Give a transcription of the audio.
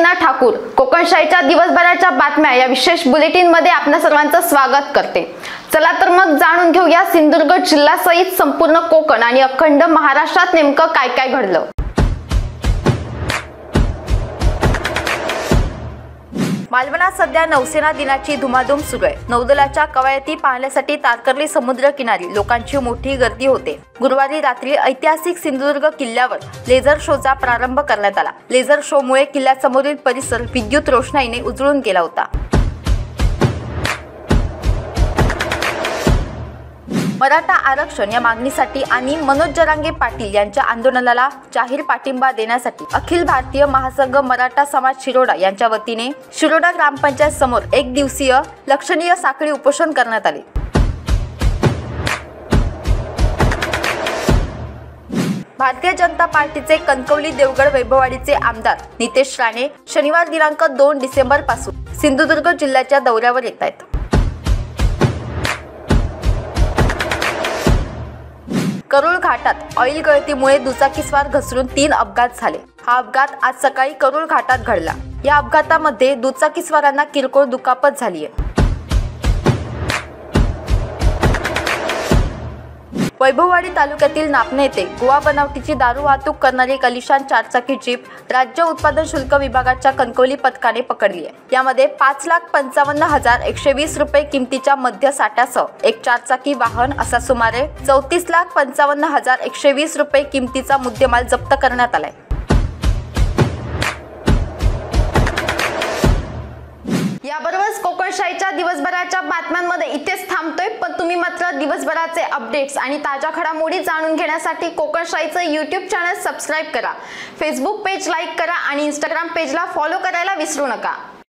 लीना ठाकूर कोकणशाहीच्या दिवसभराच्या बातम्या या विशेष बुलेटिन मध्ये आपल्या सर्वांचं स्वागत करते। चला तर मग जाणून घेऊया सिंधुदुर्ग जिल्ह्यासहित संपूर्ण कोकण आणि अखंड महाराष्ट्रात नेमकं काय काय घडलं। मालवणात सध्या नौसेना दिनाची धुमाधूम सुरू आहे। नौदलाच्या कवायती पाहण्यासाठी तारकर्ली समुद्र किनारी लोकांची मोठी गर्दी होते। गुरुवारी रात्री ऐतिहासिक सिंधुदुर्ग किल्ल्यावर लेझर शोचा प्रारंभ करण्यात आला। लेझर शोमुळे किल्ल्यासमोरील परिसर विद्युत रोषणाईने उजळून गेला होता। मराठा आरक्षण या मागणीसाठी आणि मनोज जरांगे पाटील यांच्या आंदोलनाला जाहीर पाठिंबा देण्यासाठी अखिल भारतीय महासंघ मराठा समाज शिरोडा यांच्या वतीने शिरोडा ग्रामपंचायत समोर एक दिवसीय लक्षणीय साखळी उपोषण करण्यात आले। भारतीय जनता पार्टीचे कणकवली देवगड वैभववाडीचे आमदार नितेश राणे शनिवार दिनांक 2 डिसेंबर पासून सिंधुदुर्ग जिल्ह्याच्या दौऱ्यावर येत आहेत। करूळ घाटात ऑइल गळतीमुळे दुचाकीस्वार घसरून 3 अपघात झाले। हा अपघात आज सकाळी करूळ घाटात घडला। या अपघातामध्ये दुचाकीस्वारांना किरकोळ दुखापत झाली आहे। वैभववाडी तालुक्यातील नापणे येथे गोवा बनावटीची दारू वाहतूक करणारी एक आलिशान 4चाकी जीप राज्य उत्पादन शुल्क विभागाच्या कणकवली पथकाने पकडली आहे। यामध्ये 5,55,120 रुपये किमतीच्या मद्य साठ्यासह एक 4चाकी वाहन असा सुमारे 34,55,120 रुपये किमतीचा मुद्देमाल जप्त करण्यात आलाय। याबरोबरच कोकणशाहीच्या दिवसभराच्या बातम्यांमध्ये इथेच थांबतोय, पण तुम्ही मात्र दिवसभराचे अपडेट्स आणि ताज्या घडामोडी जाणून घेण्यासाठी कोकणशाहीचं YouTube चॅनल सबस्क्राइब करा, फेसबुक पेज लाईक करा आणि Instagram पेजला फॉलो करायला विसरू नका।